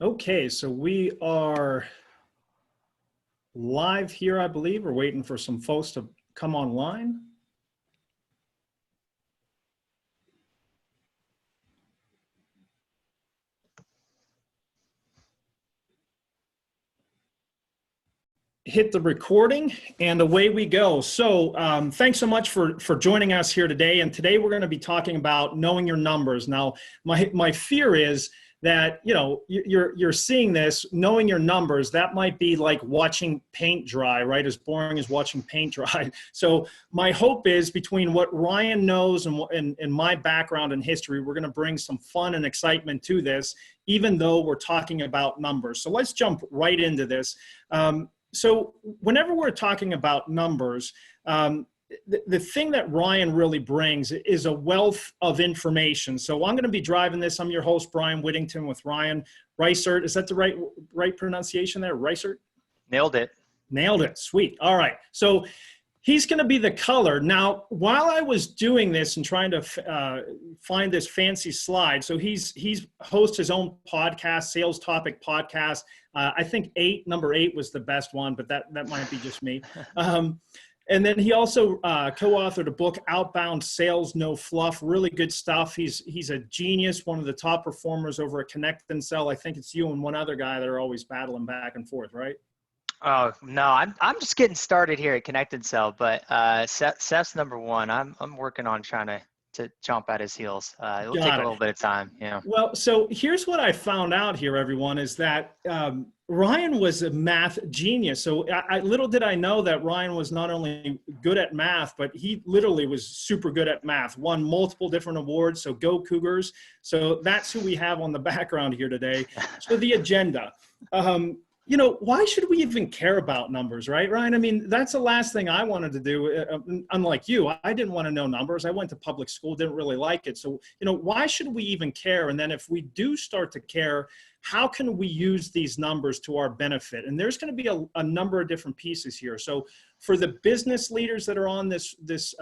Okay, so we are live here, I believe. We're waiting for some folks to come online. Hit the recording and away we go. So thanks so much for joining us here today. And today we're going to be talking about knowing your numbers. Now, my fear is that, you know, you're seeing this, knowing your numbers, that might be like watching paint dry, right? As boring as watching paint dry. So my hope is between what Ryan knows and my background and history, we're going to bring some fun and excitement to this, even though we're talking about numbers. So let's jump right into this. So whenever we're talking about numbers, the thing that Ryan really brings is a wealth of information. So I'm going to be driving this. I'm your host, Brian Whittington, with Ryan Reisert. Is that the right pronunciation there? Reisert? Nailed it. Nailed it. Sweet. All right. So he's going to be the color. Now, while I was doing this and trying to find this fancy slide, so he's hosts his own podcast, Sales Topic Podcast. I think number 8 was the best one, but that might be just me. And then he also co-authored a book, Outbound Sales No Fluff. Really good stuff. He's a genius, one of the top performers over at Connect and Sell. I think it's you and one other guy that are always battling back and forth, right? Oh no, I'm just getting started here at Connect and Sell, but Seth's number one. I'm working on trying to jump at his heels. It'll take a little bit of time, you know. Well, so here's what I found out here, everyone, is that Ryan was a math genius. So little did I know that Ryan was not only good at math, but he literally was super good at math, won multiple different awards. So go Cougars. So that's who we have on the background here today. So the agenda. You know, why should we even care about numbers, right, Ryan? I mean, that's the last thing I wanted to do. Unlike you, I didn't want to know numbers. I went to public school, didn't really like it. So, you know, why should we even care? And then if we do start to care, how can we use these numbers to our benefit? And there's going to be a number of different pieces here. So for the business leaders that are on this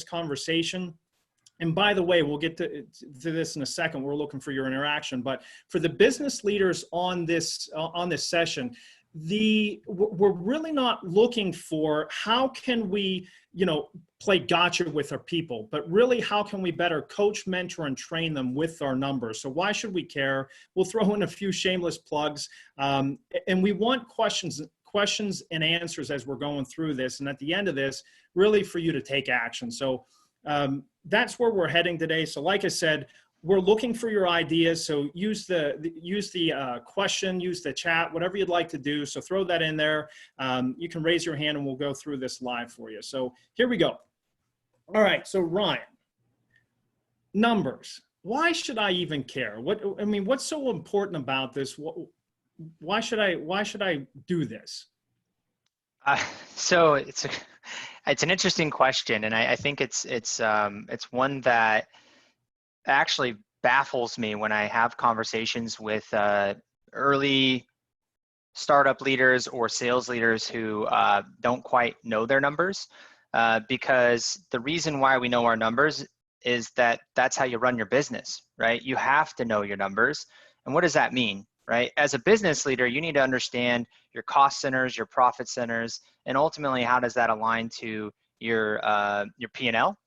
conversation, and by the way, we'll get to this in a second. We're looking for your interaction. But for the business leaders on this session, we're really not looking for how can we, you know, play gotcha with our people, but really how can we better coach, mentor, and train them with our numbers. So why should we care? We'll throw in a few shameless plugs. And we want questions and answers as we're going through this. And at the end of this, really for you to take action. So that's where we're heading today. So like I said, we're looking for your ideas. So use the question, use the chat, whatever you'd like to do. So throw that in there. You can raise your hand and we'll go through this live for you. So here we go. All right. So Ryan, numbers. Why should I even care? What's so important about this? Why should I do this? So it's an interesting question, and I think it's one that actually baffles me when I have conversations with early startup leaders or sales leaders who don't quite know their numbers, because the reason why we know our numbers is that that's how you run your business, right? You have to know your numbers. And what does that mean? Right? As a business leader, you need to understand your cost centers, your profit centers, and ultimately, how does that align to your P&L?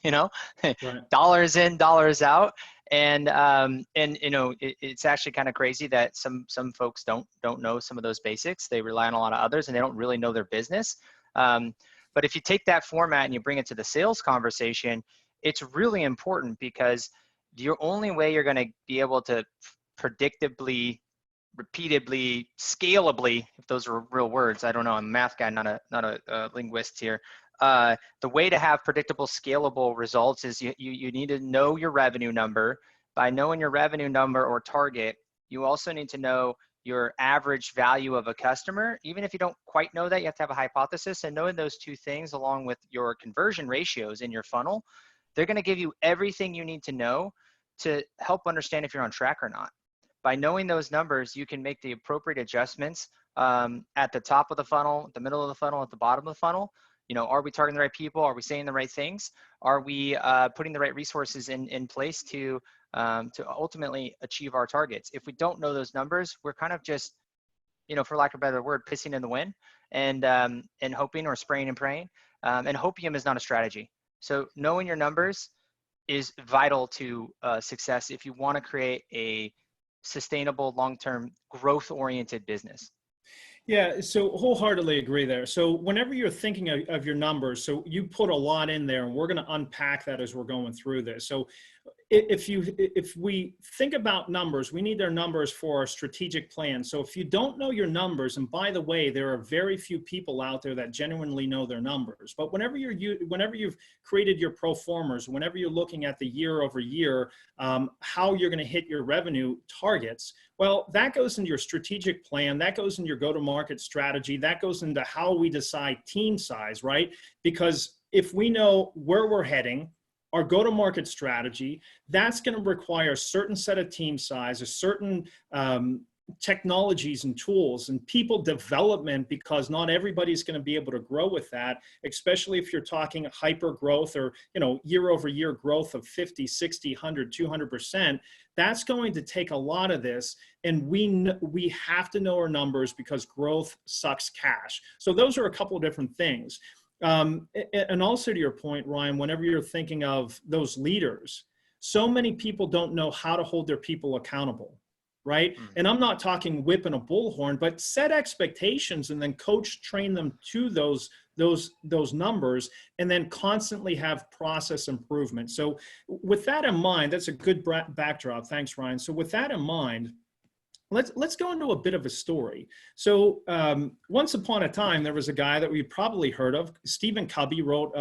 You know, right. Dollars in, dollars out, and you know, it's actually kind of crazy that some folks don't know some of those basics. They rely on a lot of others, and they don't really know their business. But if you take that format and you bring it to the sales conversation, it's really important, because the only way you're going to be able to predictably, repeatedly, scalably, if those are real words, I don't know, I'm a math guy, not a linguist here. The way to have predictable, scalable results is you need to know your revenue number. By knowing your revenue number or target, you also need to know your average value of a customer. Even if you don't quite know that, you have to have a hypothesis, and knowing those two things along with your conversion ratios in your funnel, they're going to give you everything you need to know to help understand if you're on track or not. By knowing those numbers, you can make the appropriate adjustments at the top of the funnel, the middle of the funnel, at the bottom of the funnel, Are we targeting the right people? Are we saying the right things? Are we putting the right resources in place to ultimately achieve our targets? If we don't know those numbers, we're kind of just, for lack of a better word, pissing in the wind and hoping, or spraying and praying. And hopium is not a strategy. So knowing your numbers is vital to success if you want to create a sustainable, long-term, growth-oriented business. Yeah, so wholeheartedly agree there. So whenever you're thinking of your numbers, so you put a lot in there, and we're going to unpack that as we're going through this. So if we think about numbers, we need our numbers for our strategic plan. So if you don't know your numbers, and by the way, there are very few people out there that genuinely know their numbers, but whenever you've created your pro formas, whenever you're looking at the year over year, how you're going to hit your revenue targets, well, that goes into your strategic plan, that goes into your go-to-market strategy, that goes into how we decide team size, right? Because if we know where we're heading, our go-to-market strategy, that's going to require a certain set of team size, a certain technologies and tools and people development, because not everybody's going to be able to grow with that, especially if you're talking hyper growth or, year over year growth of 50, 60, 100, 200%. That's going to take a lot of this. And we have to know our numbers, because growth sucks cash. So those are a couple of different things. And also to your point, Ryan, whenever you're thinking of those leaders, so many people don't know how to hold their people accountable, right? And I'm not talking whipping a bullhorn, but set expectations and then coach, train them to those numbers, and then constantly have process improvement. So with that in mind, that's a good backdrop. Thanks, Ryan. So with that in mind, let's go into a bit of a story. So once upon a time, there was a guy that we've probably heard of. Stephen Covey wrote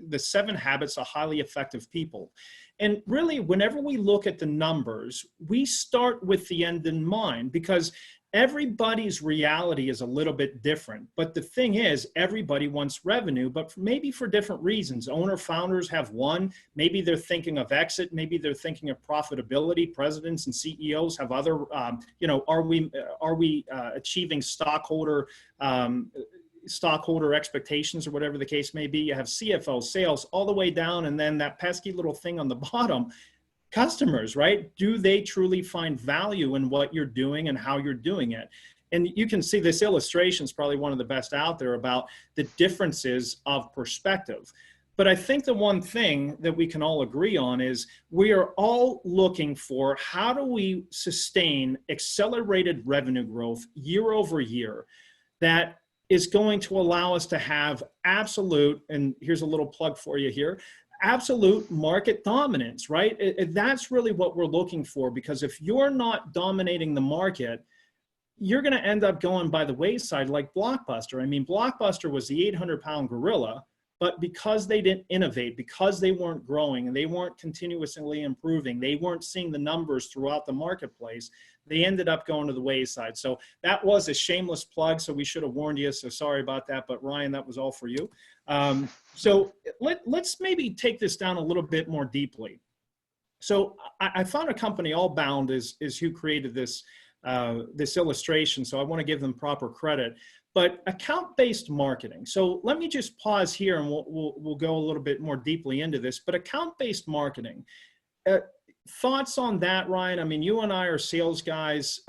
The 7 Habits of Highly Effective People. And really, whenever we look at the numbers, we start with the end in mind, because everybody's reality is a little bit different. But the thing is, everybody wants revenue, but maybe for different reasons. Owner founders have one. Maybe they're thinking of exit. Maybe they're thinking of profitability. Presidents and CEOs have other, are we achieving stockholder expectations, or whatever the case may be. You have CFO, sales, all the way down, and then that pesky little thing on the bottom, customers, right? Do they truly find value in what you're doing and how you're doing it? And you can see this illustration is probably one of the best out there about the differences of perspective. But I think the one thing that we can all agree on is we are all looking for, how do we sustain accelerated revenue growth year over year that is going to allow us to have absolute, and here's a little plug for you here, absolute market dominance, right? That's really what we're looking for, because if you're not dominating the market, you're going to end up going by the wayside like Blockbuster. I mean, Blockbuster was the 800-pound gorilla, but because they didn't innovate, because they weren't growing and they weren't continuously improving, they weren't seeing the numbers throughout the marketplace, they ended up going to the wayside. So that was a shameless plug, so we should have warned you, so sorry about that. But Ryan, that was all for you. So let's maybe take this down a little bit more deeply. So I found a company, Allbound is who created this, this illustration, so I want to give them proper credit. But account-based marketing. So let me just pause here, and we'll go a little bit more deeply into this. But account-based marketing, thoughts on that, Ryan? I mean, you and I are sales guys.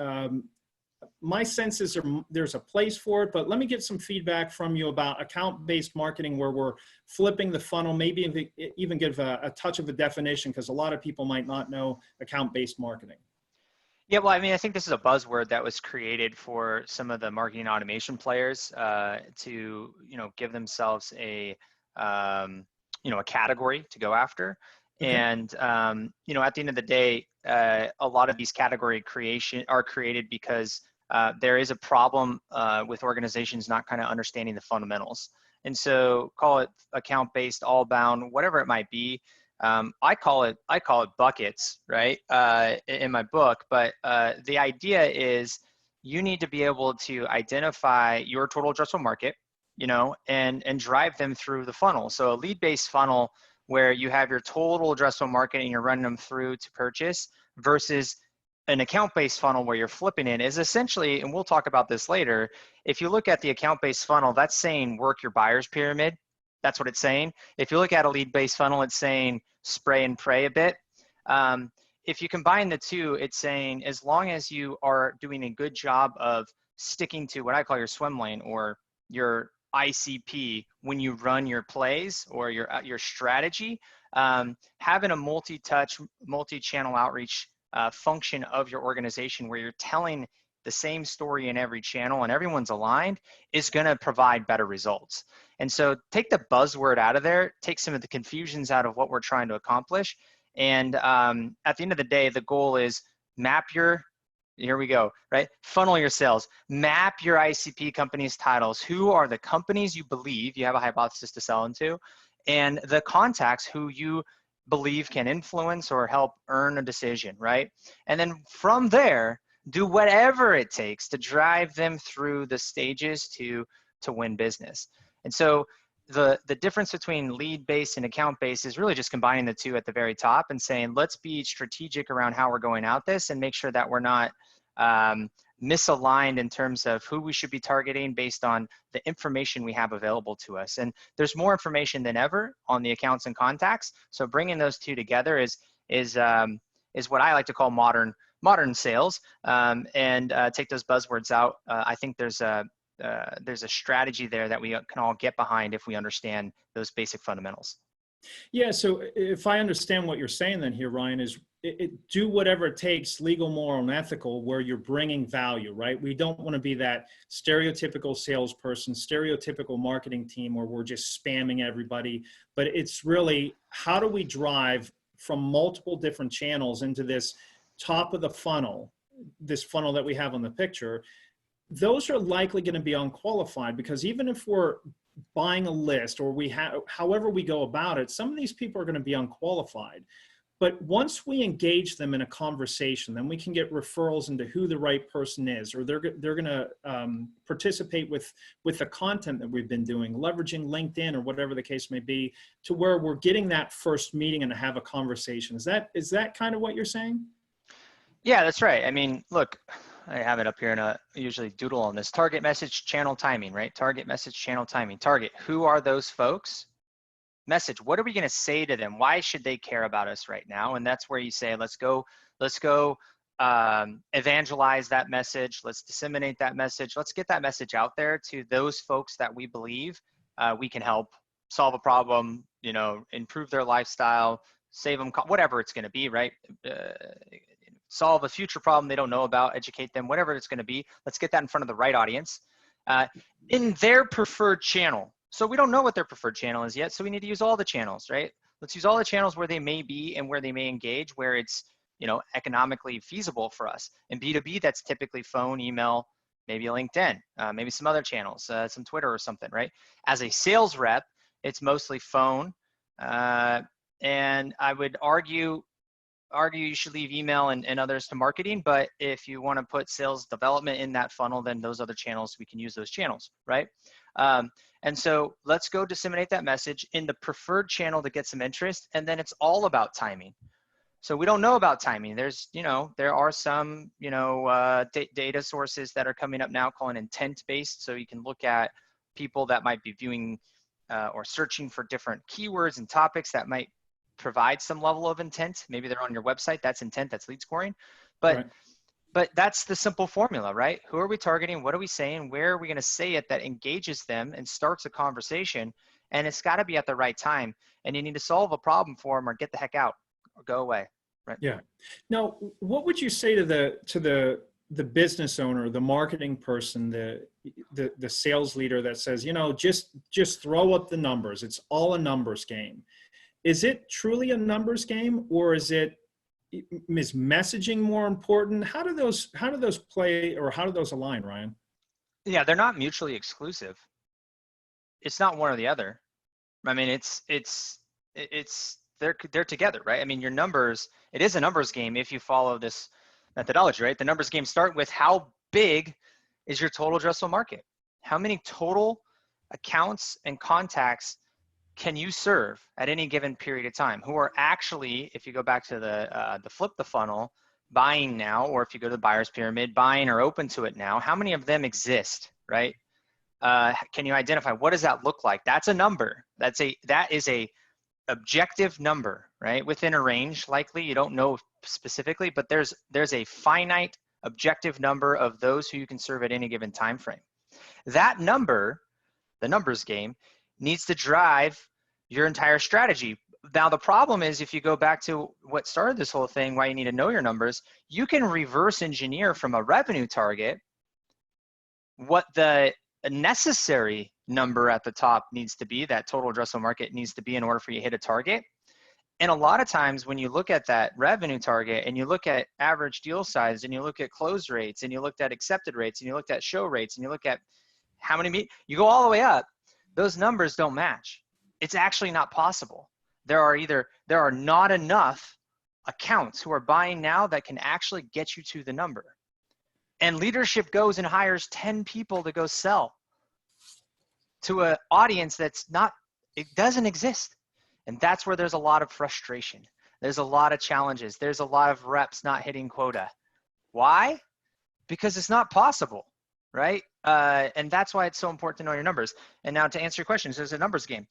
My sense is there's a place for it, but let me get some feedback from you about account-based marketing, where we're flipping the funnel, maybe even give a touch of a definition, because a lot of people might not know account-based marketing. Yeah, well, I mean, I think this is a buzzword that was created for some of the marketing automation players to, give themselves a category to go after. Okay. And, at the end of the day, a lot of these category creation are created because there is a problem with organizations not kind of understanding the fundamentals. And so call it account-based, Allbound, whatever it might be. I call it buckets, right, in my book. But the idea is you need to be able to identify your total addressable market, and drive them through the funnel. So a lead-based funnel where you have your total addressable market and you're running them through to purchase, versus an account-based funnel where you're flipping it, is essentially, and we'll talk about this later, if you look at the account-based funnel, that's saying work your buyer's pyramid. That's what it's saying. If you look at a lead-based funnel, it's saying spray and pray a bit. If you combine the two, it's saying as long as you are doing a good job of sticking to what I call your swim lane or your ICP when you run your plays or your strategy, having a multi-touch, multi-channel outreach function of your organization where you're telling the same story in every channel and everyone's aligned is going to provide better results. And so take the buzzword out of there, take some of the confusions out of what we're trying to accomplish. And at the end of the day, the goal is map your, here we go, right? Funnel your sales, map your ICP companies' titles. Who are the companies you believe you have a hypothesis to sell into, and the contacts who you believe can influence or help earn a decision, right? And then from there, do whatever it takes to drive them through the stages to win business. And so the difference between lead-based and account-based is really just combining the two at the very top and saying, let's be strategic around how we're going out this and make sure that we're not misaligned in terms of who we should be targeting based on the information we have available to us. And there's more information than ever on the accounts and contacts. So bringing those two together is what I like to call modern sales, and take those buzzwords out. I think there's a strategy there that we can all get behind if we understand those basic fundamentals. Yeah, so if I understand what you're saying then here, Ryan, is do whatever it takes, legal, moral, and ethical, where you're bringing value, right? We don't want to be that stereotypical salesperson, stereotypical marketing team where we're just spamming everybody, but it's really how do we drive from multiple different channels into this top of the funnel, this funnel that we have on the picture. Those are likely going to be unqualified because even if we're buying a list or we have, however we go about it, some of these people are going to be unqualified. But once we engage them in a conversation, then we can get referrals into who the right person is, or they're going to participate with the content that we've been doing, leveraging LinkedIn or whatever the case may be, to where we're getting that first meeting and to have a conversation. Is that kind of what you're saying? Yeah, that's right. I mean, look, I have it up here and I usually doodle on this. Target message channel timing, right? Target message channel timing. Target, who are those folks? Message, what are we going to say to them? Why should they care about us right now? And that's where you say, let's go evangelize that message. Let's disseminate that message. Let's get that message out there to those folks that we believe we can help solve a problem, improve their lifestyle, save them, whatever it's going to be, right? Solve a future problem they don't know about, educate them, whatever it's going to be. Let's get that in front of the right audience in their preferred channel. So we don't know what their preferred channel is yet, so we need to use all the channels, right? Let's use all the channels where they may be and where they may engage, where it's economically feasible for us. In B2B, that's typically phone, email, maybe a LinkedIn, maybe some other channels, some Twitter or something, right? As a sales rep, it's mostly phone, and I would argue you should leave email and others to marketing, but if you want to put sales development in that funnel, then those other channels, we can use those channels, right? And so let's go disseminate that message in the preferred channel to get some interest, and then it's all about timing. So we don't know about timing. There's, there are some, data sources that are coming up now calling intent-based, so you can look at people that might be viewing or searching for different keywords and topics that might provide some level of intent. Maybe they're on your website. That's intent. That's lead scoring. But right. But that's the simple formula, right? Who are we targeting? What are we saying? Where are we going to say it that engages them and starts a conversation? And it's got to be at the right time. And you need to solve a problem for them or get the heck out or go away, right? Yeah. Now, what would you say to the business owner, the marketing person, the sales leader that says, just throw up the numbers. It's all a numbers game. Is it truly a numbers game, or is messaging more important? How do those play, or how do those align, Ryan? Yeah, they're not mutually exclusive. It's not one or the other. I mean, they're together, right? I mean, your numbers, it is a numbers game if you follow this methodology, right? The numbers game start with how big is your total addressable market? How many total accounts and contacts can you serve at any given period of time who are actually, if you go back to the flip the funnel, buying now, or if you go to the buyer's pyramid, buying or open to it now, how many of them exist, right? Can you identify what does that look like? That's a number. That is a objective number, right? Within a range, likely. You don't know specifically, but there's a finite objective number of those who you can serve at any given time frame. That number, the numbers game, needs to drive your entire strategy. Now, the problem is, if you go back to what started this whole thing, why you need to know your numbers, you can reverse engineer from a revenue target what the necessary number at the top needs to be, that total addressable market needs to be in order for you to hit a target. And a lot of times when you look at that revenue target and you look at average deal size and you look at close rates and you looked at accepted rates and you looked at show rates and you look at how many, you go all the way up, those numbers don't match. It's actually not possible. There are not enough accounts who are buying now that can actually get you to the number. And leadership goes and hires 10 people to go sell to an audience that's not, it doesn't exist. And that's where there's a lot of frustration. There's a lot of challenges. There's a lot of reps not hitting quota. Why? Because it's not possible, right? And that's why it's so important to know your numbers. And now to answer your questions, there's a numbers game.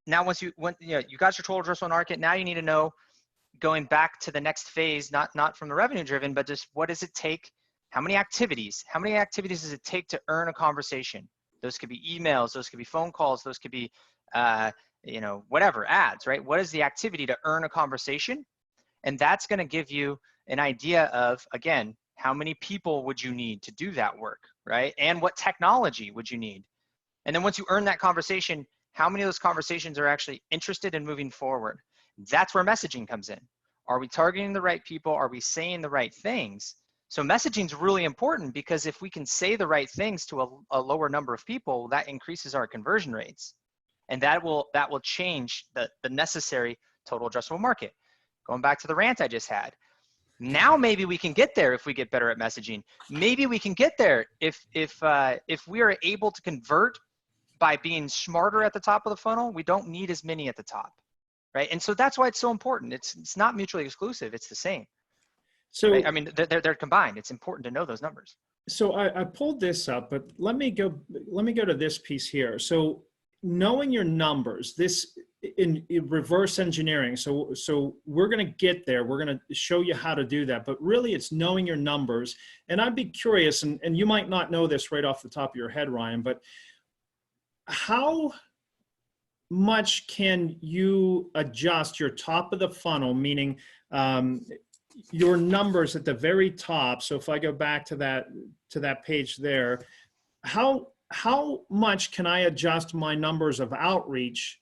Now, once you got your total addressable market, now you need to know, going back to the next phase, not from the revenue driven, but just what does it take? How many activities does it take to earn a conversation? Those could be emails, those could be phone calls, those could be, whatever, ads, right? What is the activity to earn a conversation? And that's going to give you an idea of, again, how many people would you need to do that work, right? And what technology would you need? And then once you earn that conversation, how many of those conversations are actually interested in moving forward? That's where messaging comes in. Are we targeting the right people? Are we saying the right things? So messaging is really important, because if we can say the right things to a lower number of people, that increases our conversion rates. And that will change the necessary total addressable market. Going back to the rant I just had. Now maybe we can get there if we get better at messaging. Maybe we can get there if we are able to convert by being smarter at the top of the funnel. We don't need as many at the top, right? And so that's why it's so important. It's not mutually exclusive. It's the same. So right? I mean, they're combined. It's important to know those numbers. So I pulled this up, but let me go to this piece here. So knowing your numbers, this in reverse engineering. So we're going to get there. We're going to show you how to do that, but really it's knowing your numbers. And I'd be curious, and you might not know this right off the top of your head, Ryan, but how much can you adjust your top of the funnel, meaning your numbers at the very top? So if I go back to that page there, how much can I adjust my numbers of outreach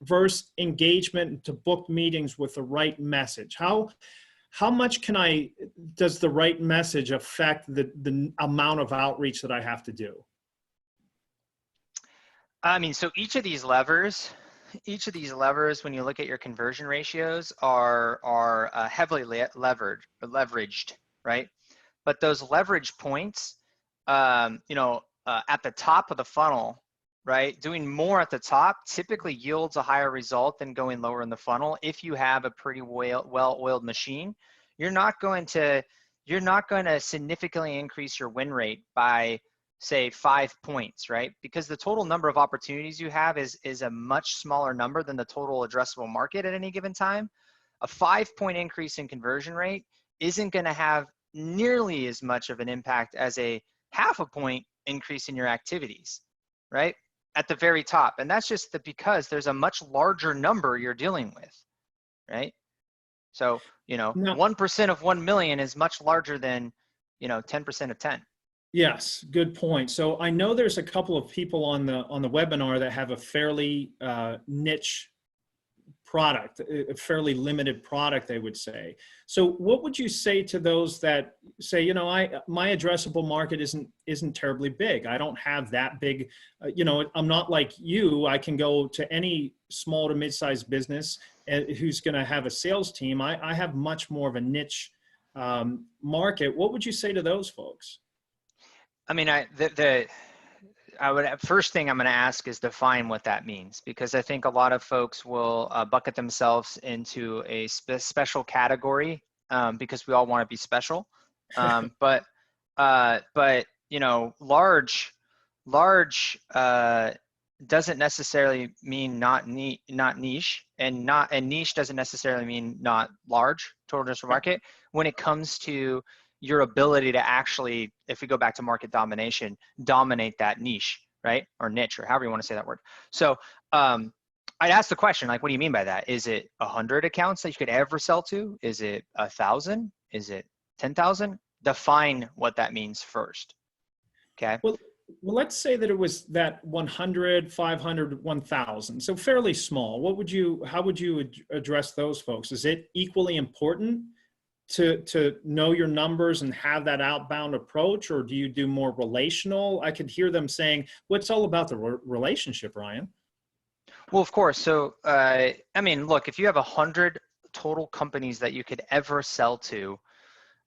versus engagement to book meetings with the right message? How much does the right message affect the amount of outreach that I have to do? I mean, so each of these levers, when you look at your conversion ratios, are heavily leveraged, right? But those leverage points, at the top of the funnel, right? Doing more at the top typically yields a higher result than going lower in the funnel. If you have a pretty well-oiled machine, you're not going to significantly increase your win rate by, say, 5 points, right? Because the total number of opportunities you have is a much smaller number than the total addressable market at any given time. A 5-point increase in conversion rate isn't going to have nearly as much of an impact as a half a point increase in your activities, right? At the very top. And that's just because there's a much larger number you're dealing with, right? So, 1% of 1 million is much larger than, 10% of 10. Yes, good point. So I know there's a couple of people on the webinar that have a fairly niche product, a fairly limited product, they would say. So what would you say to those that say, my addressable market isn't terribly big. I don't have that big, I'm not like you. I can go to any small to mid-sized business who's going to have a sales team. I have much more of a niche market. What would you say to those folks? I mean, first thing I'm going to ask is define what that means, because I think a lot of folks will bucket themselves into a special category because we all want to be special. But large large doesn't necessarily mean not niche, and niche doesn't necessarily mean not large total addressable market when it comes to your ability to actually, if we go back to market domination, dominate that niche, right? Or niche, or however you want to say that word. So I'd ask the question, like, what do you mean by that? Is it 100 accounts that you could ever sell to? Is it 1,000? Is it 10,000? Define what that means first. Okay. Well, let's say that it was that 100, 500, 1,000. So fairly small. How would you address those folks? Is it equally important to know your numbers and have that outbound approach, or do you do more relational? I could hear them saying, well, it's all about the relationship, Ryan. Well, of course. So, I mean, look, if you have 100 total companies that you could ever sell to,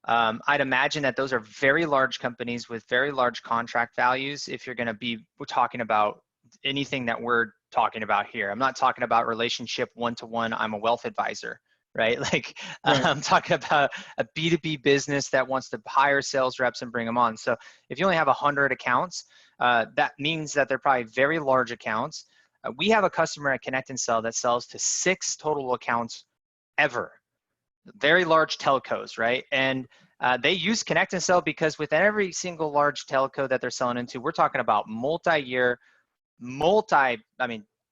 I'd imagine that those are very large companies with very large contract values. If you're going to be talking about anything that we're talking about here, I'm not talking about relationship one-to-one. I'm a wealth advisor, right? Like Right. I'm talking about a B2B business that wants to hire sales reps and bring them on. So if you only have 100 accounts, that means that they're probably very large accounts. We have a customer at Connect and Sell that sells to 6 total accounts ever. Very large telcos, right? And they use Connect and Sell because with every single large telco that they're selling into, we're talking about multi-year,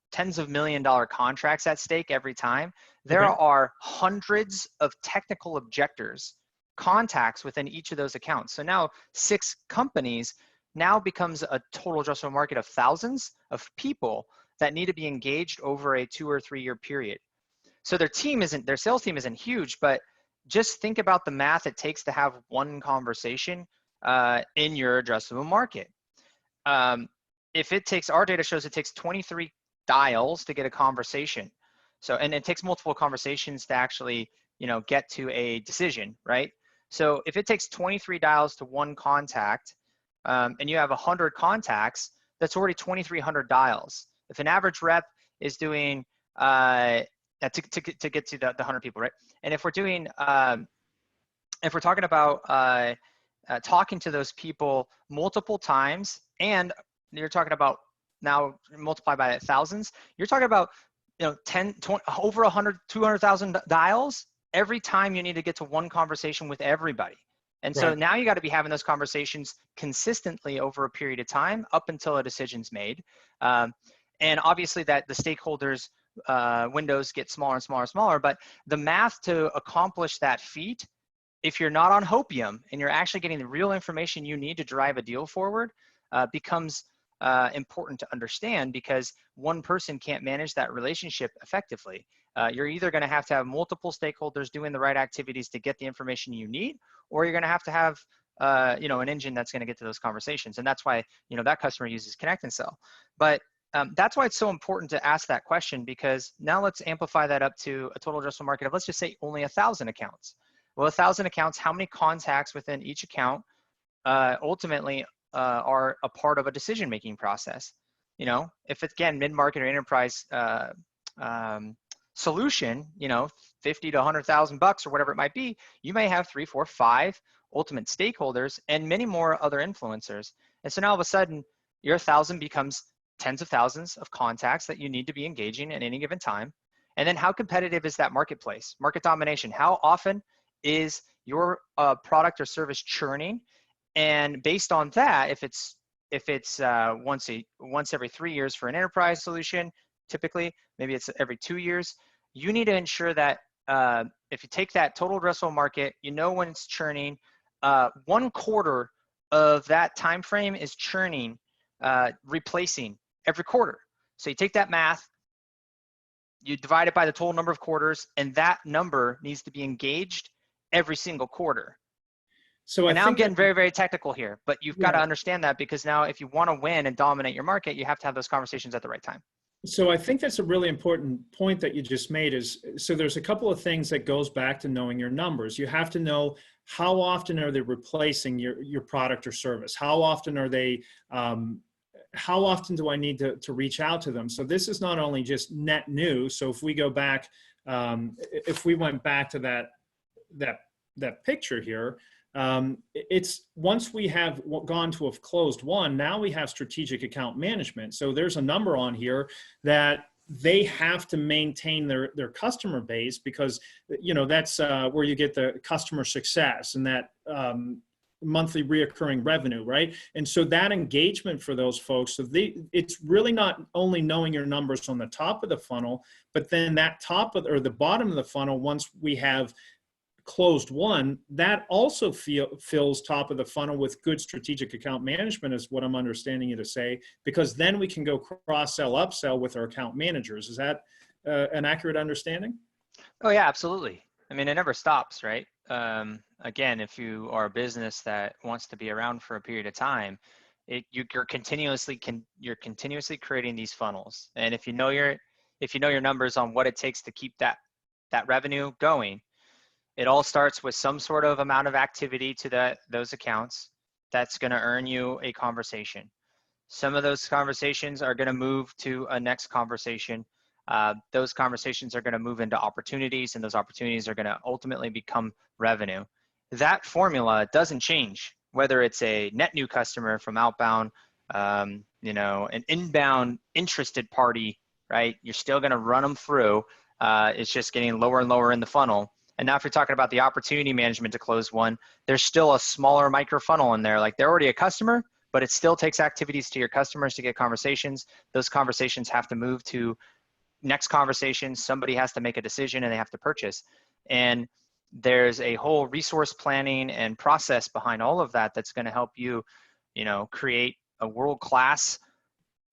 tens of million-dollar contracts at stake every time. There are hundreds of technical objectors, contacts within each of those accounts. So now 6 companies now becomes a total addressable market of thousands of people that need to be engaged over a 2 or 3 year period. So their sales team isn't huge, but just think about the math it takes to have one conversation in your addressable market. If it takes, our data shows it takes 23 dials to get a conversation. So, and it takes multiple conversations to actually, get to a decision, right? So if it takes 23 dials to one contact, and you have 100 contacts, that's already 2,300 dials. If an average rep is doing, to get to the 100 people, right? And if we're doing, if we're talking about talking to those people multiple times, and you're talking about now multiply by thousands, you're talking about 10, 20, over 100, 200,000 dials every time you need to get to one conversation with everybody. And so now you got to be having those conversations consistently over a period of time up until a decision's made. And obviously that the stakeholders windows get smaller and smaller and smaller, but the math to accomplish that feat, if you're not on Hopium and you're actually getting the real information you need to drive a deal forward, becomes important to understand, because one person can't manage that relationship effectively. You're either going to have multiple stakeholders doing the right activities to get the information you need, or you're going to have an engine that's going to get to those conversations. And that's why that customer uses Connect and Sell. But that's why it's so important to ask that question, because now let's amplify that up to a total addressable market of, let's just say, only 1,000 accounts. Well, 1,000 accounts, how many contacts within each account ultimately are a part of a decision-making process? If it's, again, mid-market or enterprise solution, 50 to 100,000 bucks or whatever it might be, you may have 3, 4, 5 ultimate stakeholders and many more other influencers. And so now all of a sudden your 1,000 becomes tens of thousands of contacts that you need to be engaging at any given time. And then how competitive is that marketplace? Market domination. How often is your product or service churning? And based on that, if it's once every 3 years for an enterprise solution, typically, maybe it's every 2 years, you need to ensure that if you take that total addressable market, when it's churning, 1/4 of that time frame is churning, replacing every quarter. So you take that math, you divide it by the total number of quarters, and that number needs to be engaged every single quarter. So now I'm getting very, very technical here, but you've got to understand that, because now if you want to win and dominate your market, you have to have those conversations at the right time. So I think that's a really important point that you just made is, so there's a couple of things that goes back to knowing your numbers. You have to know how often are they replacing your product or service? How often are they, how often do I need to reach out to them? So this is not only just net new. So if we go back, if we went back to that picture here, It's once we have gone to have closed one, now we have strategic account management. So there's a number on here that they have to maintain their customer base, because that's where you get the customer success and that monthly reoccurring revenue, right? And so that engagement for those folks, so it's really not only knowing your numbers on the top of the funnel, but then that top of or the bottom of the funnel, once we have closed one, that also fills top of the funnel with good strategic account management, is what I'm understanding you to say, because then we can go cross-sell, upsell with our account managers. Is that an accurate understanding? Oh yeah, absolutely. I mean, it never stops, right? Again, if you are a business that wants to be around for a period of time, you're continuously creating these funnels. And if you know your numbers on what it takes to keep that revenue going, it all starts with some sort of amount of activity to those accounts that's going to earn you a conversation. Some of those conversations are going to move to a next conversation. Those conversations are going to move into opportunities, and those opportunities are going to ultimately become revenue. That formula doesn't change, whether it's a net new customer from outbound, an inbound interested party, right? You're still going to run them through. It's just getting lower and lower in the funnel. And now if you're talking about the opportunity management to close one, there's still a smaller micro funnel in there. Like, they're already a customer, but it still takes activities to your customers to get conversations. Those conversations have to move to next conversations. Somebody has to make a decision and they have to purchase. And there's a whole resource planning and process behind all of that that's going to help you, create a world-class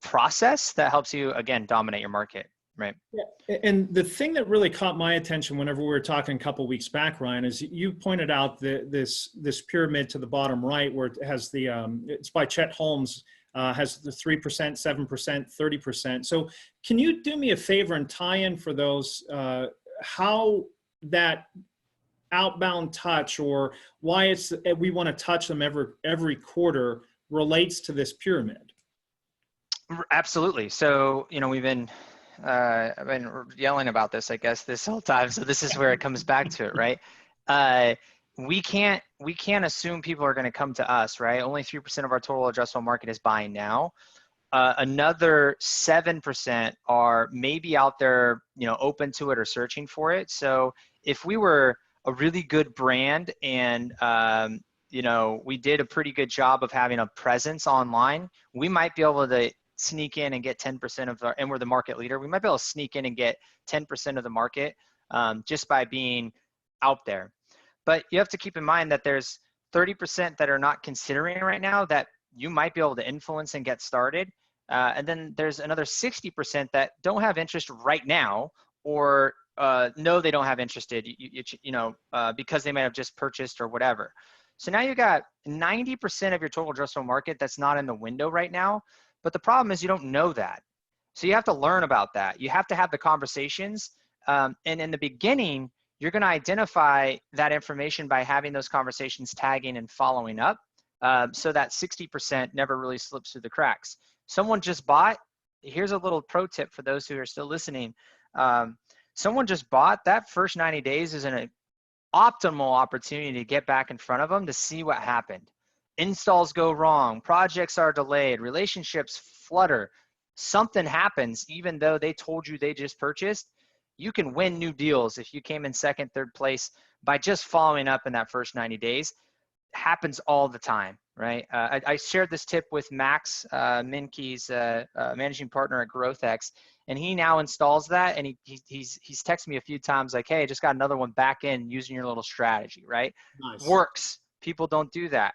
process that helps you, again, dominate your market. Right. Yeah. And the thing that really caught my attention whenever we were talking a couple of weeks back, Ryan, is you pointed out this pyramid to the bottom right, where it has it's by Chet Holmes, has the 3%, 7%, 30%. So can you do me a favor and tie in for those how that outbound touch, or why we want to touch them every quarter, relates to this pyramid? Absolutely. So, I've been yelling about this, I guess, this whole time. So this is where it comes back to it, right? We can't assume people are going to come to us, right? Only 3% of our total addressable market is buying now. Another 7% are maybe out there, open to it or searching for it. So if we were a really good brand and, we did a pretty good job of having a presence online, we might be able to sneak in and get 10% of and we're the market leader. We might be able to sneak in and get 10% of the market just by being out there. But you have to keep in mind that there's 30% that are not considering right now that you might be able to influence and get started. And then there's another 60% that don't have interest right now, or no, they don't have interested, because they might have just purchased or whatever. So now you got 90% of your total addressable market that's not in the window right now. But the problem is you don't know that. So you have to learn about that. You have to have the conversations. And in the beginning, you're going to identify that information by having those conversations, tagging and following up, so that 60% never really slips through the cracks. Someone just bought. Here's a little pro tip for those who are still listening. Someone just bought. That first 90 days is an optimal opportunity to get back in front of them to see what happened. Installs go wrong, projects are delayed, relationships flutter, something happens even though they told you they just purchased. You can win new deals if you came in second, third place by just following up in that first 90 days. Happens all the time, right? I shared this tip with Max Minkey's managing partner at GrowthX, and he now installs that, and he's texted me a few times like, hey, just got another one back in using your little strategy, right? Nice. Works. People don't do that.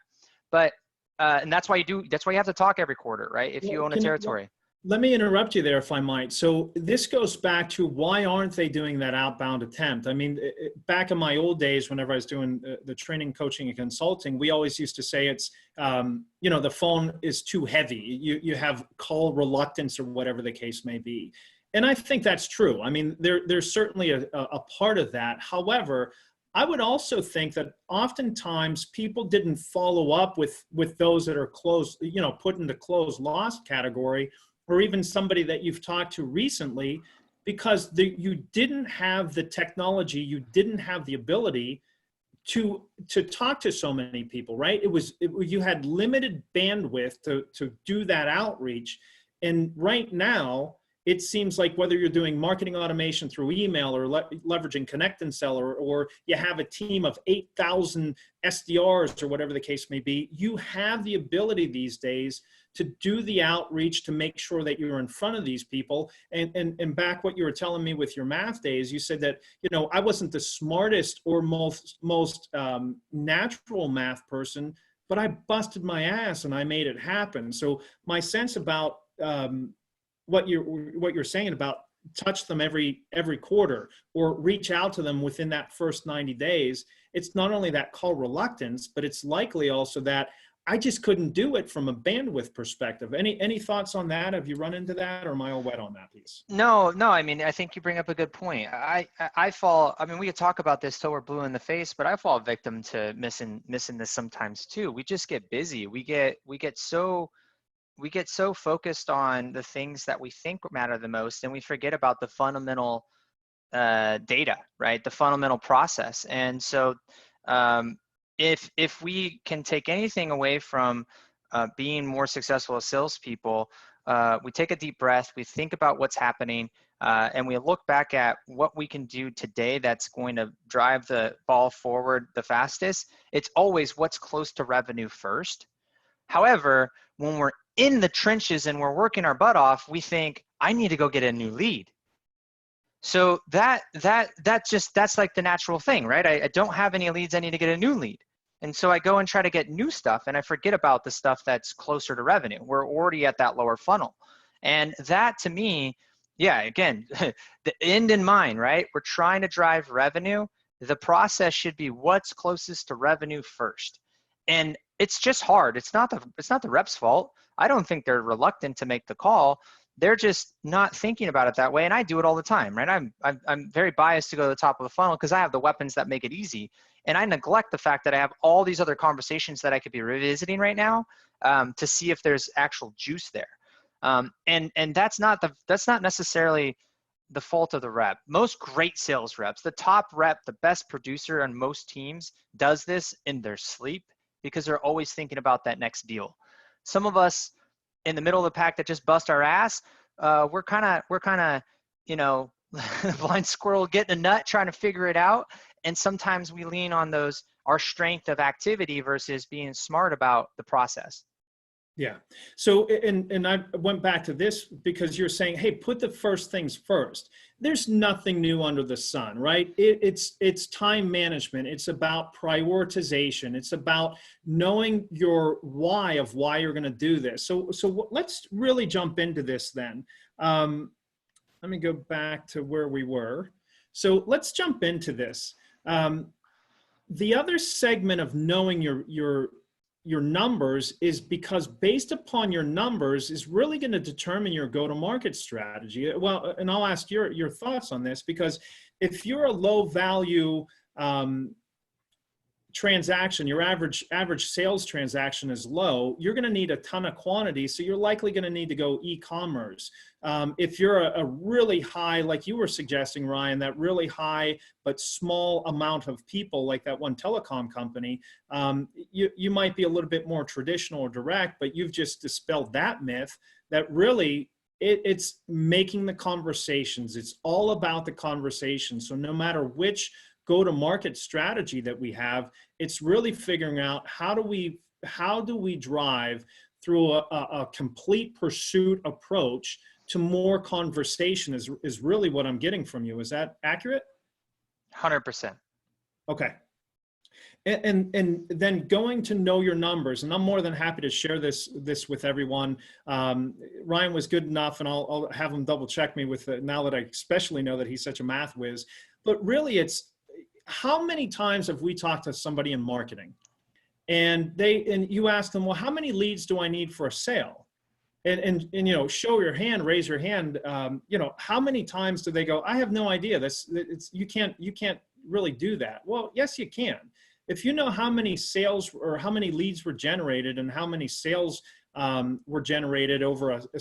But and that's why you have to talk every quarter, right? If you own a territory. Let me interrupt you there, if I might. So this goes back to, why aren't they doing that outbound attempt? I mean, back in my old days, whenever I was doing the training, coaching, and consulting, we always used to say it's, the phone is too heavy. You have call reluctance, or whatever the case may be. And I think that's true. I mean, there's certainly a part of that. However, I would also think that oftentimes people didn't follow up with those that are closed, put in the closed lost category, or even somebody that you've talked to recently, because you didn't have the technology, you didn't have the ability to talk to so many people, right? You had limited bandwidth to do that outreach. And right now, it seems like whether you're doing marketing automation through email or leveraging Connect and Sell, or you have a team of 8,000 SDRs or whatever the case may be, you have the ability these days to do the outreach to make sure that you're in front of these people. And back what you were telling me with your math days, you said that, you know, I wasn't the smartest or most natural math person, but I busted my ass and I made it happen. So my sense about what you're saying about touch them every quarter or reach out to them within that first 90 days, it's not only that call reluctance, but it's likely also that I just couldn't do it from a bandwidth perspective. Any thoughts on that? Have you run into that, or am I all wet on that piece? No. I mean, I think you bring up a good point. I fall. I mean, we could talk about this till we're blue in the face, but I fall victim to missing this sometimes too. We just get busy. We get so focused on the things that we think matter the most, and we forget about the fundamental data, right? The fundamental process. And so, if we can take anything away from being more successful as salespeople, we take a deep breath, we think about what's happening, and we look back at what we can do today that's going to drive the ball forward the fastest. It's always what's close to revenue first. However, when we're in the trenches and we're working our butt off, we think, I need to go get a new lead. So that's like the natural thing, right? I don't have any leads, I need to get a new lead. And so I go and try to get new stuff, and I forget about the stuff that's closer to revenue. We're already at that lower funnel. And that, to me, yeah, again, the end in mind, right? We're trying to drive revenue. The process should be what's closest to revenue first. And it's just hard. It's not the rep's fault. I don't think they're reluctant to make the call. They're just not thinking about it that way. And I do it all the time, right? I'm very biased to go to the top of the funnel because I have the weapons that make it easy. And I neglect the fact that I have all these other conversations that I could be revisiting right now to see if there's actual juice there. And that's not necessarily the fault of the rep. Most great sales reps, the top rep, the best producer on most teams does this in their sleep because they're always thinking about that next deal. Some of us in the middle of the pack that just bust our ass, we're kind of, you know, blind squirrel getting a nut, trying to figure it out. And sometimes we lean on our strength of activity versus being smart about the process. Yeah. So, and I went back to this because you're saying, hey, put the first things first. There's nothing new under the sun, right? It's time management. It's about prioritization. It's about knowing your why of why you're going to do this. So let's really jump into this then. Let me go back to where we were. So let's jump into this. The other segment of knowing your numbers is because based upon your numbers is really going to determine your go-to-market strategy. Well, and I'll ask your thoughts on this, because if you're a low value transaction, your average sales transaction is low, you're going to need a ton of quantity. So you're likely going to need to go e-commerce. If you're a really high, like you were suggesting, Ryan, that really high but small amount of people, like that one telecom company, you might be a little bit more traditional or direct, but you've just dispelled that myth that really it's making the conversations. It's all about the conversation. So no matter which go-to-market strategy that we have, it's really figuring out how do we drive through a complete pursuit approach to more conversation is really what I'm getting from you. Is that accurate? 100%. Okay. And then going to know your numbers, and I'm more than happy to share this with everyone. Ryan was good enough, and I'll have him double check me with it now that I especially know that he's such a math whiz. But really, it's how many times have we talked to somebody in marketing, and you ask them, well, how many leads do I need for a sale? And you know, show your hand, raise your hand. You know, how many times do they go, I have no idea. You can't really do that. Well, yes, you can. If you know how many sales or how many leads were generated and how many sales were generated over a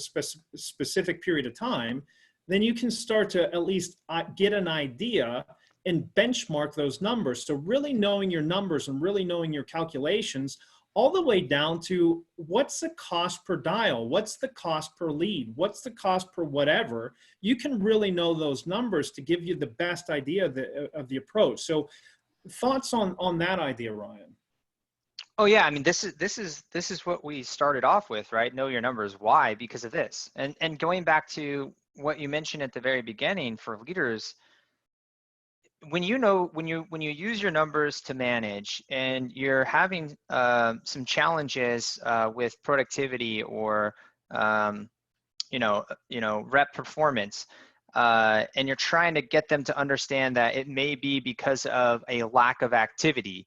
specific period of time, then you can start to at least get an idea. and benchmark those numbers. So really knowing your numbers and really knowing your calculations all the way down to what's the cost per dial, what's the cost per lead, what's the cost per whatever. You can really know those numbers to give you the best idea of the approach. So thoughts on that idea, Ryan? Oh yeah, I mean this is what we started off with, right? Know your numbers. Why? Because of this. And going back to what you mentioned at the very beginning for leaders, when you know when you use your numbers to manage and you're having some challenges with productivity or rep performance, and you're trying to get them to understand that it may be because of a lack of activity,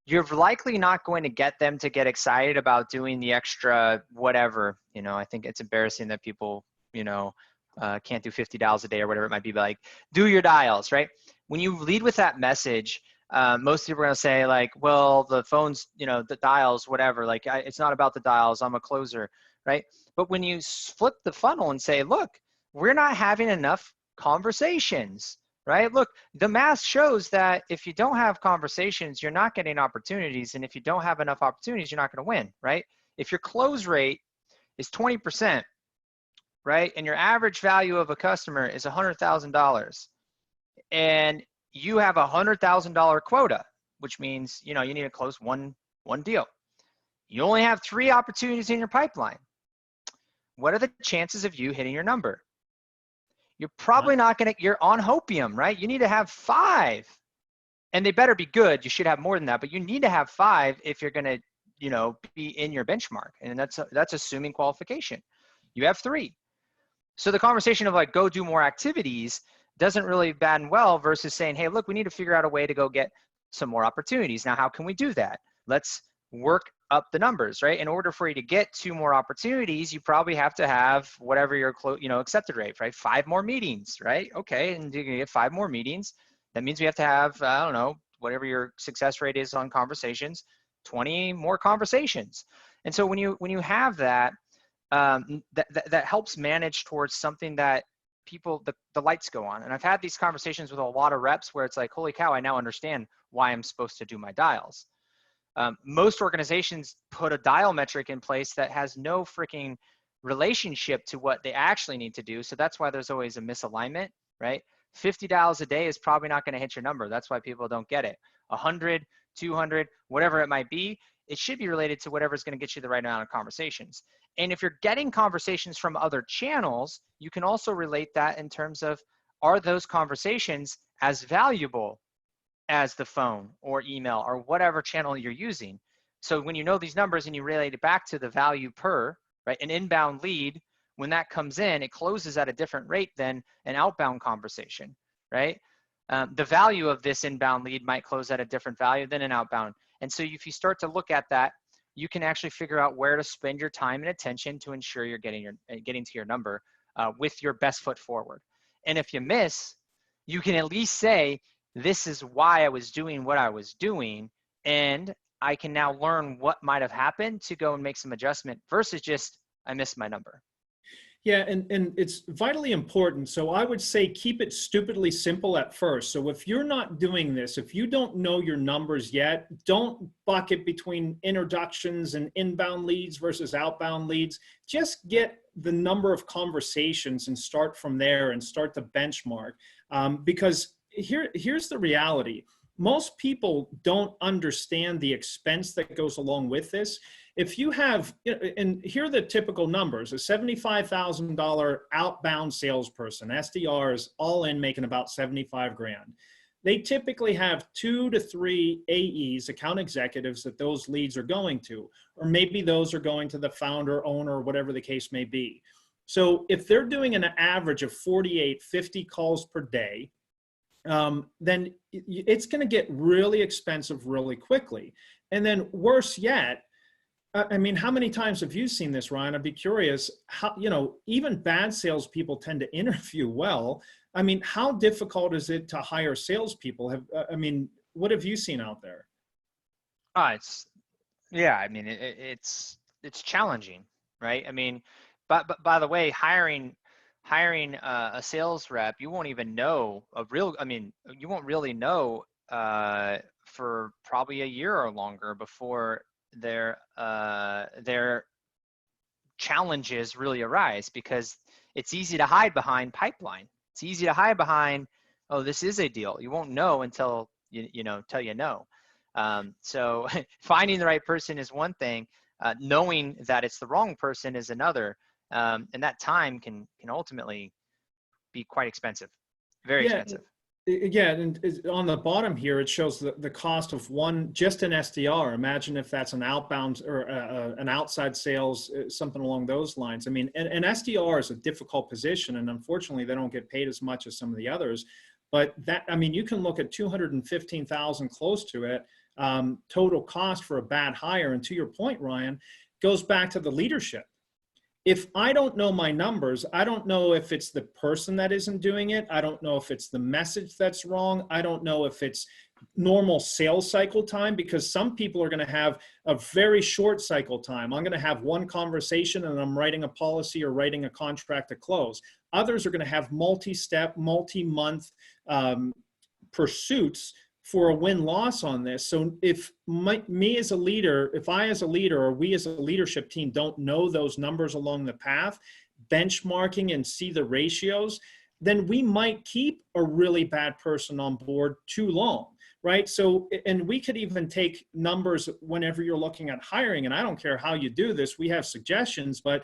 you're likely not going to get them to get excited about doing the extra whatever. I think it's embarrassing that people, can't do 50 dials a day or whatever it might be, but like, do your dials, right? When you lead with that message, most people are going to say like, well, the phone's, the dials, whatever, like it's not about the dials, I'm a closer, right? But when you flip the funnel and say, look, we're not having enough conversations, right? Look, the math shows that if you don't have conversations, you're not getting opportunities. And if you don't have enough opportunities, you're not going to win, right? If your close rate is 20%, right? And your average value of a customer is $100,000 and you have a $100,000 quota, which means, you need to close one deal. You only have 3 opportunities in your pipeline. What are the chances of you hitting your number? You're probably not going to, you're on hopium, right? You need to have 5 and they better be good. You should have more than that, but you need to have 5 if you're going to, be in your benchmark. And that's assuming qualification. You have 3. So the conversation of like, go do more activities doesn't really bad and well versus saying, hey, look, we need to figure out a way to go get some more opportunities. Now, how can we do that? Let's work up the numbers, right? In order for you to get 2 more opportunities, you probably have to have whatever your accepted rate, right? 5 more meetings, right? Okay, and you're gonna get 5 more meetings. That means we have to have, I don't know, whatever your success rate is on conversations, 20 more conversations. And so when you have that, that helps manage towards something that people, the lights go on. And I've had these conversations with a lot of reps where it's like, holy cow, I now understand why I'm supposed to do my dials. Most organizations put a dial metric in place that has no freaking relationship to what they actually need to do. So that's why there's always a misalignment, right? 50 dials a day is probably not going to hit your number. That's why people don't get it. 100, 200, whatever it might be, it should be related to whatever is going to get you the right amount of conversations. And if you're getting conversations from other channels, you can also relate that in terms of, are those conversations as valuable as the phone or email or whatever channel you're using? So when you know these numbers and you relate it back to the value per, right, an inbound lead, when that comes in, it closes at a different rate than an outbound conversation, right? The value of this inbound lead might close at a different value than an outbound. And so if you start to look at that, you can actually figure out where to spend your time and attention to ensure you're getting to your number with your best foot forward. And if you miss, you can at least say, this is why I was doing what I was doing, and I can now learn what might have happened to go and make some adjustment versus just, I missed my number. Yeah, and it's vitally important. So I would say keep it stupidly simple at first. So if you're not doing this, if you don't know your numbers yet, don't bucket between introductions and inbound leads versus outbound leads. Just get the number of conversations and start from there and start to benchmark. Because here's the reality. Most people don't understand the expense that goes along with this. If you have, and here are the typical numbers, a $75,000 outbound salesperson, SDRs, all in making about 75 grand. They typically have 2 to 3 AEs, account executives, that those leads are going to, or maybe those are going to the founder, owner, whatever the case may be. So if they're doing an average of 48, 50 calls per day, then it's going to get really expensive really quickly. And then worse yet, I mean, how many times have you seen this, Ryan? I'd be curious how, even bad salespeople tend to interview well. I mean, how difficult is it to hire salespeople? What have you seen out there? It's challenging, right? I mean, but by the way, hiring hiring a sales rep, you won't even know you won't really know for probably a year or longer before their challenges really arise, because it's easy to hide behind pipeline. It's easy to hide behind, oh, this is a deal. You won't know until you know. So finding the right person is one thing. Knowing that it's the wrong person is another. And that time can ultimately be quite expensive, very Yeah. expensive. Yeah, and on the bottom here, it shows the cost of just an SDR. Imagine if that's an outbound or an outside sales, something along those lines. I mean, an SDR is a difficult position, and unfortunately, they don't get paid as much as some of the others. But I mean, you can look at 215,000, close to it, total cost for a bad hire. And to your point, Ryan, goes back to the leadership. If I don't know my numbers, I don't know if it's the person that isn't doing it. I don't know if it's the message that's wrong. I don't know if it's normal sales cycle time, because some people are going to have a very short cycle time. I'm going to have one conversation and I'm writing a policy or writing a contract to close. Others are going to have multi-step, multi-month pursuits for a win-loss on this. So if me as a leader, if I as a leader or we as a leadership team don't know those numbers along the path, benchmarking and see the ratios, then we might keep a really bad person on board too long, right? So, and we could even take numbers whenever you're looking at hiring, and I don't care how you do this, we have suggestions, but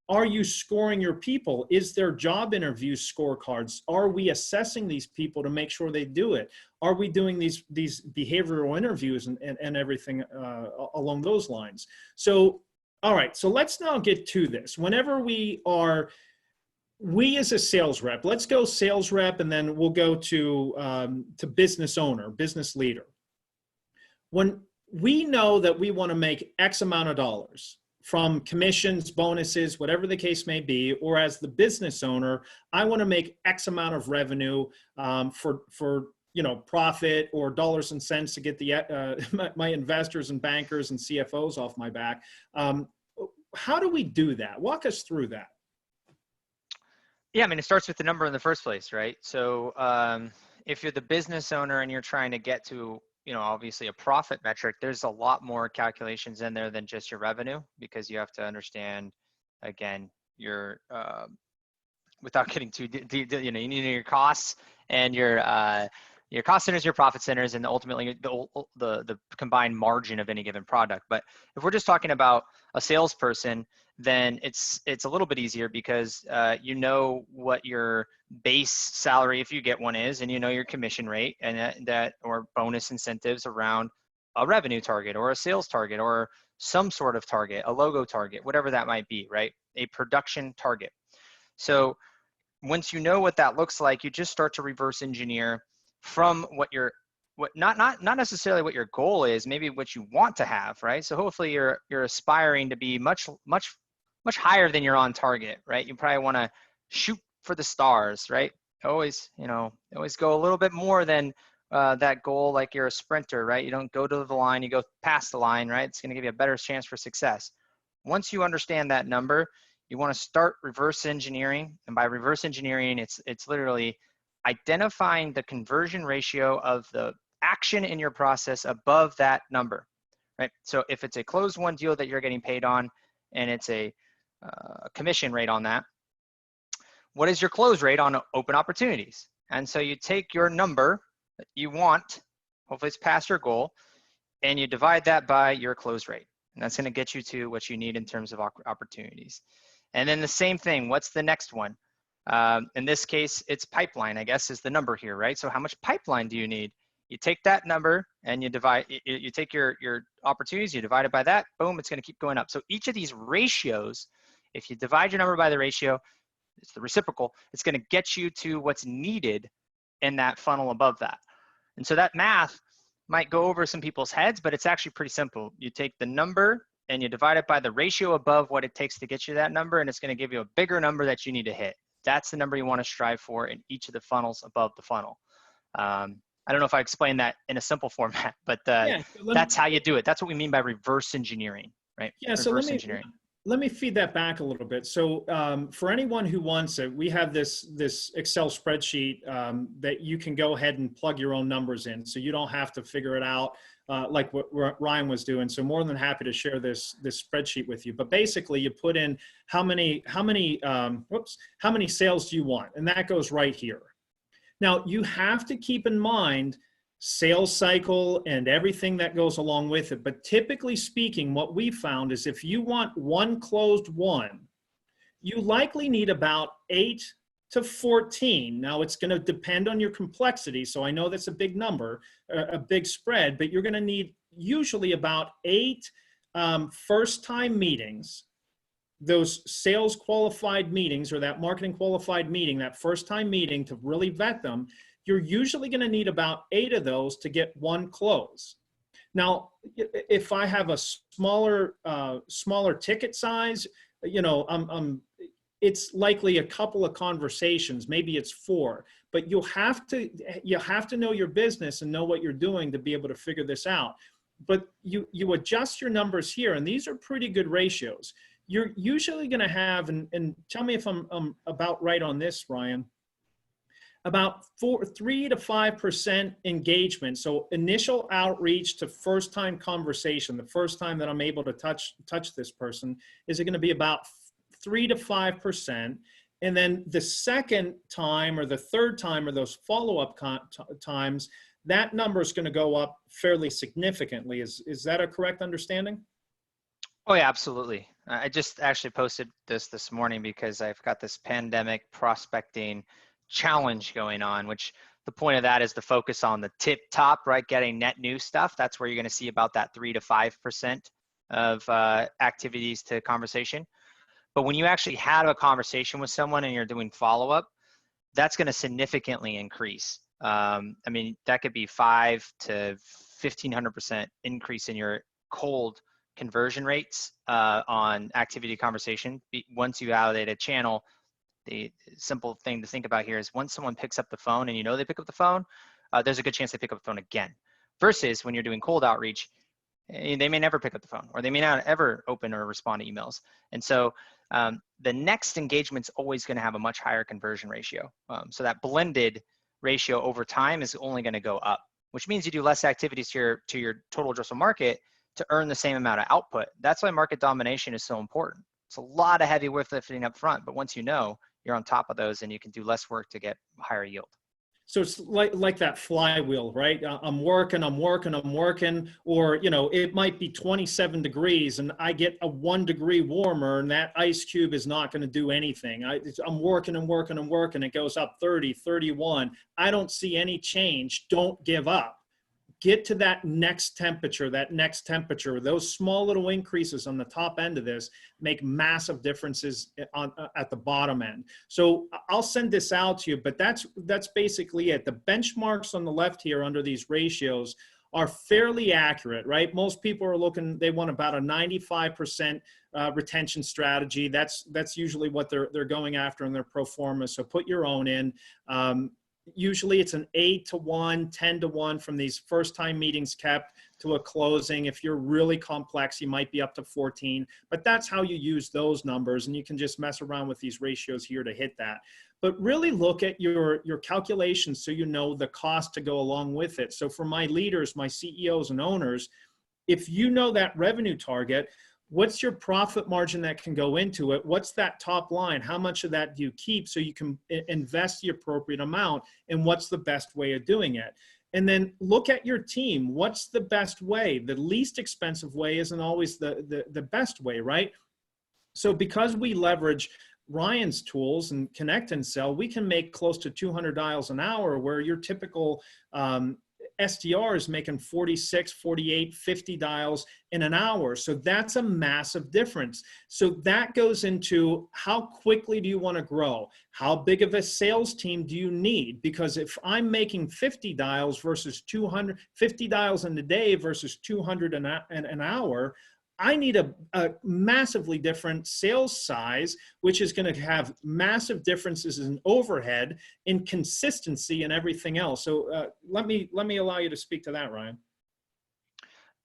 are you scoring your people? Is there job interview scorecards? Are we assessing these people to make sure they do it? Are we doing these behavioral interviews and everything along those lines? So, all right, so let's now get to this. Whenever we as a sales rep, let's go sales rep, and then we'll go to business owner, business leader. When we know that we want to make X amount of dollars, from commissions, bonuses, whatever the case may be, or as the business owner, I want to make X amount of revenue for profit or dollars and cents to get my investors and bankers and CFOs off my back. How do we do that? Walk us through that. Yeah, I mean, it starts with the number in the first place, right? So if you're the business owner and you're trying to get to obviously a profit metric, there's a lot more calculations in there than just your revenue, because you have to understand, again, your without getting too deep, you need your costs and your cost centers, your profit centers, and ultimately the combined margin of any given product. But if we're just talking about a salesperson, then it's a little bit easier, because you know what your base salary, if you get one, is, and you know your commission rate and that or bonus incentives around a revenue target or a sales target or some sort of target, a logo target, whatever that might be, right? A production target. So once you know what that looks like, you just start to reverse engineer from not necessarily what your goal is, maybe what you want to have, right? So hopefully you're aspiring to be much higher than you're on target, right? You probably want to shoot for the stars, right? Always go a little bit more than that goal, like you're a sprinter, right? You don't go to the line, you go past the line, right? It's going to give you a better chance for success. Once you understand that number, you want to start reverse engineering. And by reverse engineering, it's literally identifying the conversion ratio of the action in your process above that number, right? So if it's a closed won deal that you're getting paid on, and it's a commission rate on that, what is your close rate on open opportunities? And so you take your number that you want, hopefully it's past your goal, and you divide that by your close rate. And that's going to get you to what you need in terms of opportunities. And then the same thing, what's the next one? In this case, it's pipeline, I guess, is the number here, right? So how much pipeline do you need? You take that number and you take your opportunities, you divide it by that, boom, it's going to keep going up. So each of these ratios, if you divide your number by the ratio, it's the reciprocal, it's going to get you to what's needed in that funnel above that. And so that math might go over some people's heads, but it's actually pretty simple. You take the number and you divide it by the ratio above what it takes to get you that number, and it's going to give you a bigger number that you need to hit. That's the number you want to strive for in each of the funnels above the funnel. I don't know if I explained that in a simple format, but that's how you do it. That's what we mean by reverse engineering, right? Yeah, reverse engineering. let me feed that back a little bit. So for anyone who wants it, we have this Excel spreadsheet that you can go ahead and plug your own numbers in, so you don't have to figure it out like what Ryan was doing. So more than happy to share this spreadsheet with you. But basically, you put in how many sales do you want, and that goes right here. Now you have to keep in mind sales cycle and everything that goes along with it. But typically speaking, what we found is if you want one closed one, you likely need about 8 to 14. Now it's going to depend on your complexity. So I know that's a big number, a big spread, but you're going to need usually about 8 first-time meetings, those sales qualified meetings or that marketing qualified meeting, that first-time meeting to really vet them. You're usually going to need about 8 of those to get one close. Now, if I have a smaller ticket size, it's likely a couple of conversations, maybe it's 4, but you have to know your business and know what you're doing to be able to figure this out. But you adjust your numbers here, and these are pretty good ratios. You're usually going to have, and tell me if I'm about right on this, Ryan, about 3 to 5% engagement. So initial outreach to first-time conversation, the first time that I'm able to touch this person, is it going to be about 3 to 5%. And then the second time or the third time or those follow-up times, that number is going to go up fairly significantly. Is that a correct understanding? Oh yeah, absolutely. I just actually posted this morning because I've got this pandemic prospecting challenge going on, which the point of that is to focus on the tip top, right? Getting net new stuff. That's where you're going to see about that 3 to 5% of activities to conversation. But when you actually have a conversation with someone and you're doing follow-up, that's going to significantly increase. I mean, that could be 5 to 1,500% increase in your cold conversion rates on activity conversation. Once you validate a channel, the simple thing to think about here is once someone picks up the phone and you know they pick up the phone, there's a good chance they pick up the phone again. Versus when you're doing cold outreach, they may never pick up the phone, or they may not ever open or respond to emails. And so the next engagement's always going to have a much higher conversion ratio. So that blended ratio over time is only going to go up, which means you do less activities to your total addressable market to earn the same amount of output. That's why market domination is so important. It's a lot of heavy lifting up front, but once you know, you're on top of those and you can do less work to get higher yield. So it's like that flywheel, right? I'm working, or, it might be 27 degrees and I get a 1 degree warmer and that ice cube is not going to do anything. I'm working. It goes up 30, 31. I don't see any change. Don't give up. Get to that next temperature. Those small little increases on the top end of this make massive differences at the bottom end. So I'll send this out to you, but that's basically it. The benchmarks on the left here under these ratios are fairly accurate, right? Most people are looking, they want about a 95% retention strategy. That's usually what they're going after in their pro forma. So put your own in. Usually it's an 8 to 1, 10 to 1 from these first time meetings kept to a closing. If you're really complex, you might be up to 14, but that's how you use those numbers. And you can just mess around with these ratios here to hit that. But really look at your calculations so you know the cost to go along with it. So for my leaders, my CEOs and owners, if you know that revenue target, what's your profit margin that can go into it? What's that top line? How much of that do you keep so you can invest the appropriate amount? And what's the best way of doing it? And then look at your team. What's the best way? The least expensive way isn't always the best way, right? So because we leverage Ryan's tools and Connect and Sell, we can make close to 200 dials an hour where your typical SDR is making 46, 48, 50 dials in an hour. So that's a massive difference. So that goes into how quickly do you want to grow? How big of a sales team do you need? Because if I'm making 50 dials versus 200, 50 dials in a day versus 200 an hour, I need a massively different sales size, which is going to have massive differences in overhead, in consistency, and everything else. So let me allow you to speak to that, Ryan.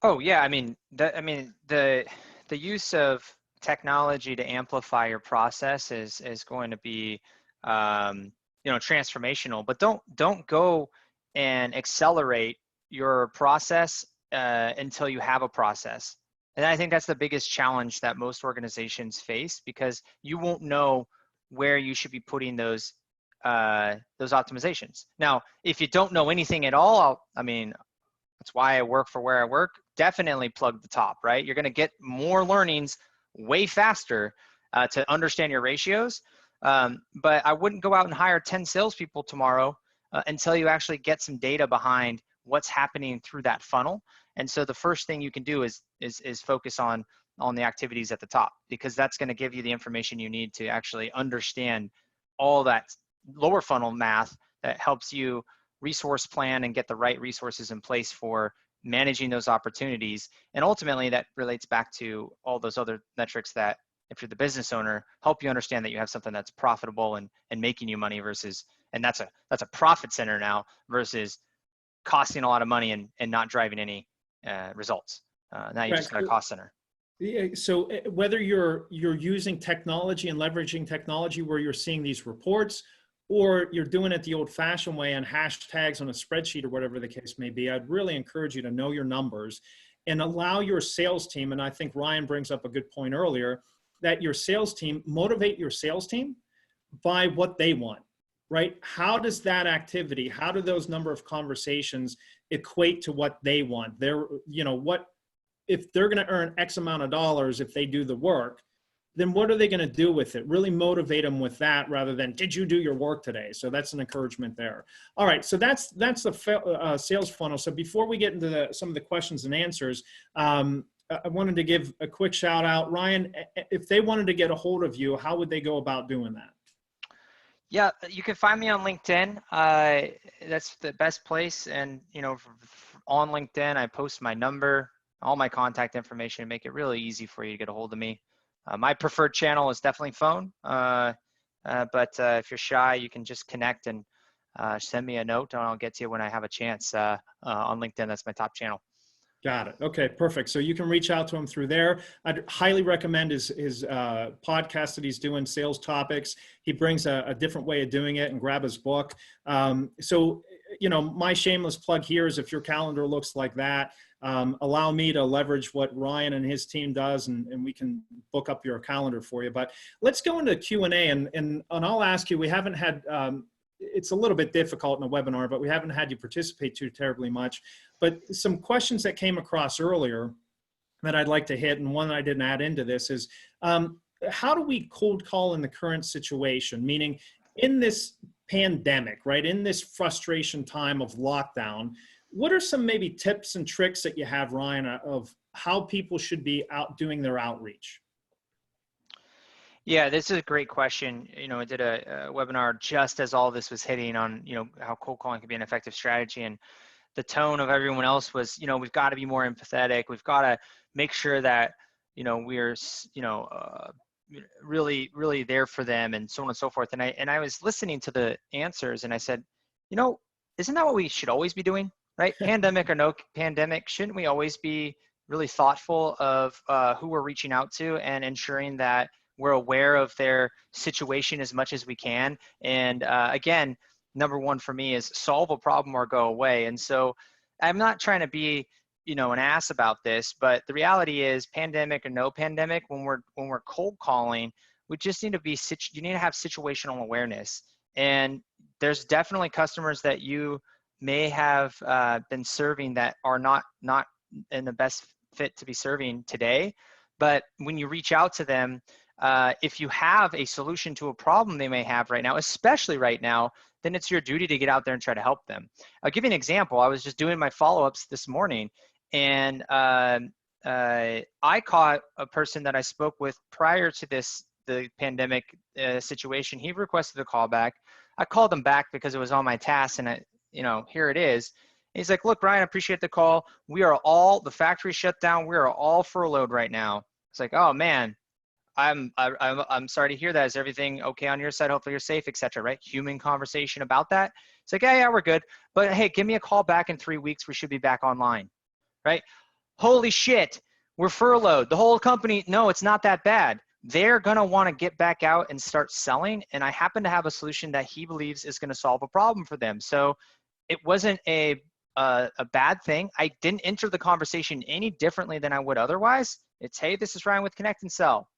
Oh yeah, I mean the use of technology to amplify your process is going to be, transformational. But don't go and accelerate your process until you have a process. And I think that's the biggest challenge that most organizations face, because you won't know where you should be putting those optimizations. Now, if you don't know anything at all, that's why I work for where I work. Definitely plug the top, right? You're going to get more learnings way faster to understand your ratios. But I wouldn't go out and hire 10 salespeople tomorrow until you actually get some data behind what's happening through that funnel. And so the first thing you can do is focus on the activities at the top, because that's going to give you the information you need to actually understand all that lower funnel math that helps you resource plan and get the right resources in place for managing those opportunities. And ultimately that relates back to all those other metrics that, if you're the business owner, help you understand that you have something that's profitable and making you money versus, and that's a profit center now versus costing a lot of money and not driving any results. Now you just got a cost center. Yeah, so whether you're using technology and leveraging technology where you're seeing these reports, or you're doing it the old-fashioned way on hashtags on a spreadsheet or whatever the case may be, I'd really encourage you to know your numbers and allow your sales team, and I think Ryan brings up a good point earlier, that your sales team, motivate your sales team by what they want, right? How does that activity, how do those number of conversations equate to what they want? What if they're going to earn X amount of dollars if they do the work, then what are they going to do with it? Really motivate them with that rather than, did you do your work today? So that's an encouragement there. All right, so that's the sales funnel. So before we get into some of the questions and answers, I wanted to give a quick shout out. Ryan, if they wanted to get a hold of you, how would they go about doing that? Yeah, you can find me on LinkedIn. That's the best place. And, on LinkedIn, I post my number, all my contact information, make it really easy for you to get a hold of me. My preferred channel is definitely phone, but if you're shy, you can just connect and send me a note, and I'll get to you when I have a chance on LinkedIn. That's my top channel. Got it. Okay, perfect. So you can reach out to him through there. I'd highly recommend his podcast that he's doing, Sales Topics. He brings a different way of doing it, and grab his book. My shameless plug here is, if your calendar looks like that, allow me to leverage what Ryan and his team does, and we can book up your calendar for you. But let's go into Q&A, and I'll ask you, we haven't had, it's a little bit difficult in a webinar, but we haven't had you participate too terribly much. But some questions that came across earlier that I'd like to hit, and one that I didn't add into this is, how do we cold call in the current situation? Meaning, in this pandemic, right, in this frustration time of lockdown, what are some maybe tips and tricks that you have, Ryan, of how people should be out doing their outreach? Yeah, this is a great question. I did a webinar just as all this was hitting on, how cold calling can be an effective strategy. And the tone of everyone else was, we've got to be more empathetic. We've got to make sure that, we're, really, really there for them, and so on and so forth. And I was listening to the answers, and I said, isn't that what we should always be doing, right? Pandemic or no pandemic, shouldn't we always be really thoughtful of who we're reaching out to and ensuring that we're aware of their situation as much as we can? And again, number one for me is solve a problem or go away. And so I'm not trying to be, an ass about this, but the reality is, pandemic or no pandemic, when we're cold calling, we just need to you need to have situational awareness. And there's definitely customers that you may have been serving that are not in the best fit to be serving today. But when you reach out to them, if you have a solution to a problem they may have right now, especially right now, then it's your duty to get out there and try to help them. I'll give you an example. I was just doing my follow-ups this morning, and I caught a person that I spoke with prior to the pandemic situation. He requested a call back. I called him back because it was on my task, and here it is. He's like, look, Ryan, I appreciate the call. The factory shut down. We are all furloughed right now. It's like, oh man, I'm sorry to hear that. Is everything okay on your side? Hopefully you're safe, etc. Right? Human conversation about that. It's like, yeah, we're good. But hey, give me a call back in 3 weeks. We should be back online. Right? Holy shit. we're furloughed. The whole company, no, it's not that bad. They're going to want to get back out and start selling. And I happen to have a solution that he believes is going to solve a problem for them. So it wasn't a bad thing. I didn't enter the conversation any differently than I would otherwise. It's, hey, this is Ryan with Connect and Sell.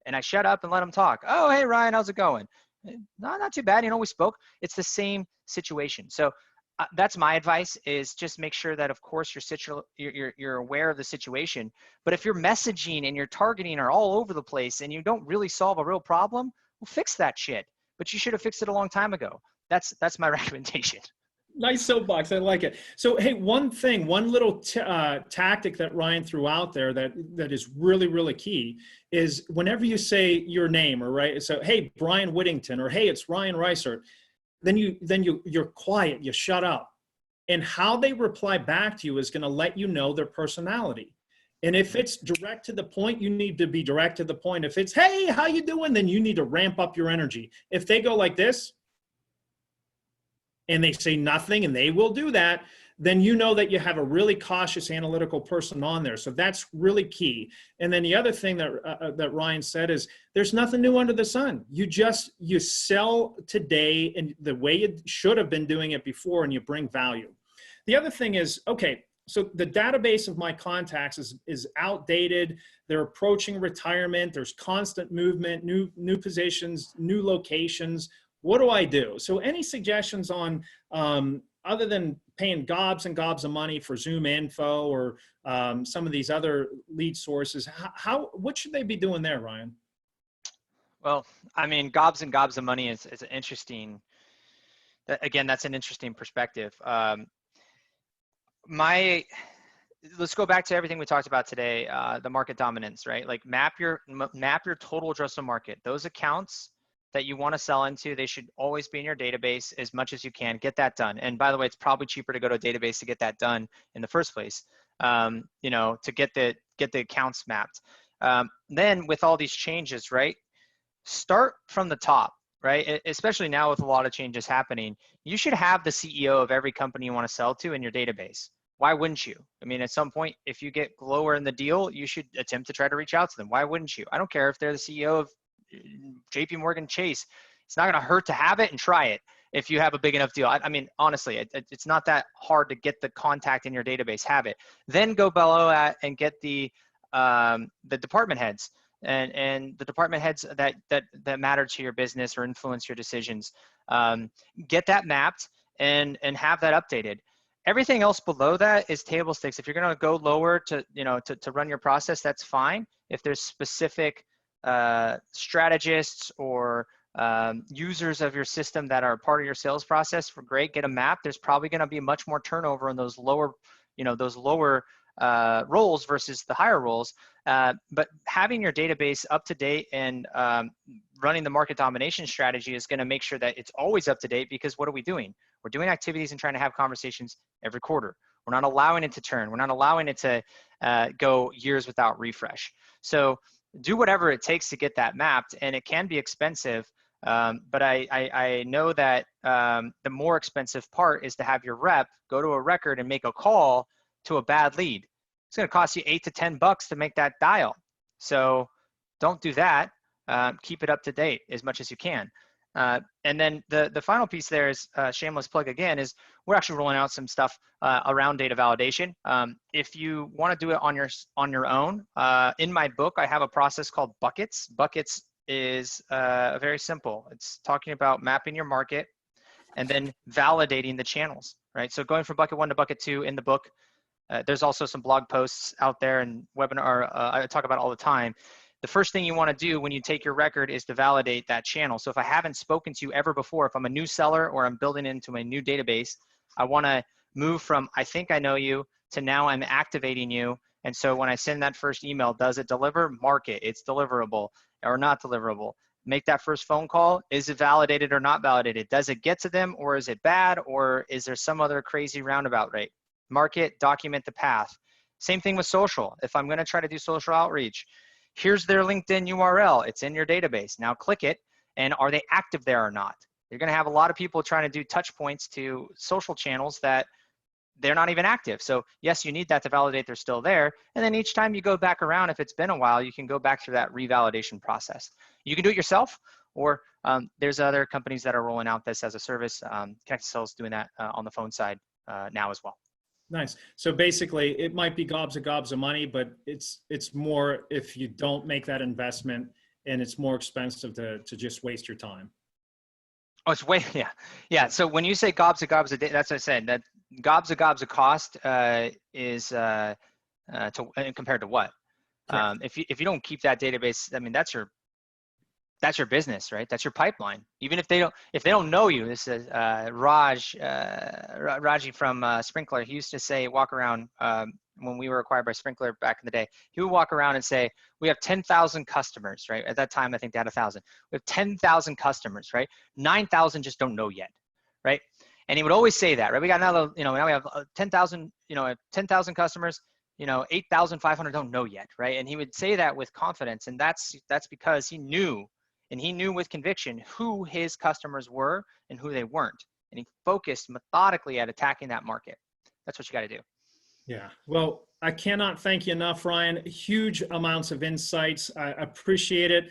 And I shut up and let him talk. Oh, hey, Ryan, how's it going? No, not too bad. You know, we spoke. It's the same situation. So that's my advice, is just make sure that, of course, you're aware of the situation. But if your messaging and your targeting are all over the place and you don't really solve a real problem, well, fix that shit. But you should have fixed it a long time ago. That's my recommendation. Nice soapbox. I like it. So, hey, one little tactic that Ryan threw out there that is really, really key is whenever you say your name, or right, so, hey, Brian Whittington, or hey, it's Ryan Reiser, then you're quiet, you shut up. And how they reply back to you is going to let you know their personality. And if it's direct to the point, you need to be direct to the point. If it's, hey, how you doing? Then you need to ramp up your energy. If they go like this, and they say nothing, and they will do that, then you know that you have a really cautious, analytical person on there. So that's really key. And then the other thing that Ryan said is, there's nothing new under the sun. You sell today and the way you should have been doing it before, and you bring value. The other thing is, okay, so the database of my contacts is outdated. They're approaching retirement. There's constant movement, new positions, new locations. What do I do? So any suggestions on, other than paying gobs and gobs of money for Zoom info or some of these other lead sources, what should they be doing there, Ryan? Well, I mean, gobs and gobs of money is an interesting, again, that's an interesting perspective. Let's go back to everything we talked about today, the market dominance, right? Like map your total addressable market. Those accounts that you want to sell into, they should always be in your database as much as you can. Get that done. And by the way, it's probably cheaper to go to a database to get that done in the first place, you know, to get the accounts mapped. Then with all these changes, right, start from the top, right? Especially now with a lot of changes happening, you should have the CEO of every company you want to sell to in your database. Why wouldn't you? I mean, at some point, if you get lower in the deal, you should attempt to try to reach out to them. Why wouldn't you? I don't care if they're the CEO of JP Morgan Chase. It's not going to hurt to have it and try it if you have a big enough deal. I mean, honestly, it's not that hard to get the contact in your database. Have it. Then go below that and get the department heads and the department heads that matter to your business or influence your decisions. Get that mapped and have that updated. Everything else below that is table stakes. If you're going to go lower to run your process, that's fine. If there's specific strategists or users of your system that are part of your sales process, for great, get a map. There's probably going to be much more turnover in those lower roles versus the higher roles. But having your database up to date and running the market domination strategy is going to make sure that it's always up to date, because what are we doing? We're doing activities and trying to have conversations every quarter. We're not allowing it to turn. We're not allowing it to go years without refresh. So do whatever it takes to get that mapped, and it can be expensive. But I know that the more expensive part is to have your rep go to a record and make a call to a bad lead. It's going to cost you $8 to $10 to make that dial. So don't do that. Keep it up to date as much as you can. And then the final piece there is shameless plug again, is we're actually rolling out some stuff around data validation. If you want to do it on your own, in my book, I have a process called buckets. Buckets is very simple. It's talking about mapping your market and then validating the channels, right? So going from bucket 1 to bucket 2 in the book. There's also some blog posts out there and webinar I talk about all the time. The first thing you want to do when you take your record is to validate that channel. So if I haven't spoken to you ever before, if I'm a new seller or I'm building into a new database, I want to move from I think I know you to now I'm activating you. And so when I send that first email, does it deliver? Mark it. It's deliverable or not deliverable. Make that first phone call. Is it validated or not validated? Does it get to them, or is it bad, or is there some other crazy roundabout rate? Mark it, document the path. Same thing with social. If I'm going to try to do social outreach, here's their LinkedIn URL. It's in your database. Now click it, and are they active there or not? You're going to have a lot of people trying to do touch points to social channels that they're not even active. So yes, you need that to validate they're still there. And then each time you go back around, if it's been a while, you can go back through that revalidation process. You can do it yourself, or there's other companies that are rolling out this as a service. Connected Sales doing that on the phone side now as well. Nice. So basically, it might be gobs of money, but it's more if you don't make that investment, and it's more expensive to just waste your time. Oh, it's way, yeah. So when you say gobs of that's what I said. That gobs of cost is compared to what? If you don't keep that database, I mean, that's your business, right? That's your pipeline. Even if they don't know you. This is Raji from Sprinkler. He used to say, walk around when we were acquired by Sprinkler back in the day. He would walk around and say, we have 10,000 customers, right? At that time, I think they had 1,000. We have 10,000 customers, right? 9,000 just don't know yet, right? And he would always say that, right? We got another, now we have 10,000, 10,000 customers. 8,500 don't know yet, right? And he would say that with confidence, and that's because he knew. And he knew with conviction who his customers were and who they weren't. And he focused methodically at attacking that market. That's what you got to do. Yeah. Well, I cannot thank you enough, Ryan. Huge amounts of insights. I appreciate it.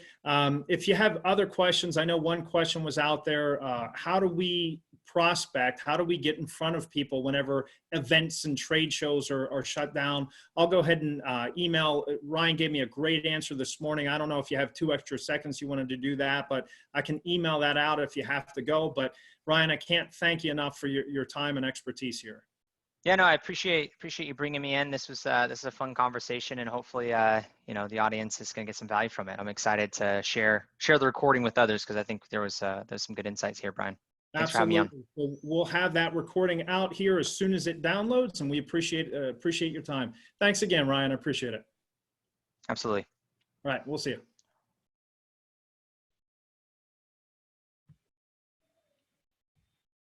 If you have other questions, I know one question was out there. How do we prospect? How do we get in front of people whenever events and trade shows are shut down? I'll go ahead and email. Ryan gave me a great answer this morning. I don't know if you have 2 extra seconds you wanted to do that, but I can email that out if you have to go. But Ryan, I can't thank you enough for your time and expertise here. Yeah, no, I appreciate you bringing me in. This is a fun conversation, and hopefully, the audience is going to get some value from it. I'm excited to share the recording with others because I think there's some good insights here, Brian. Thanks for having me on. So we'll have that recording out here as soon as it downloads, and we appreciate your time. Thanks again, Ryan. I appreciate it. Absolutely. All right, we'll see you.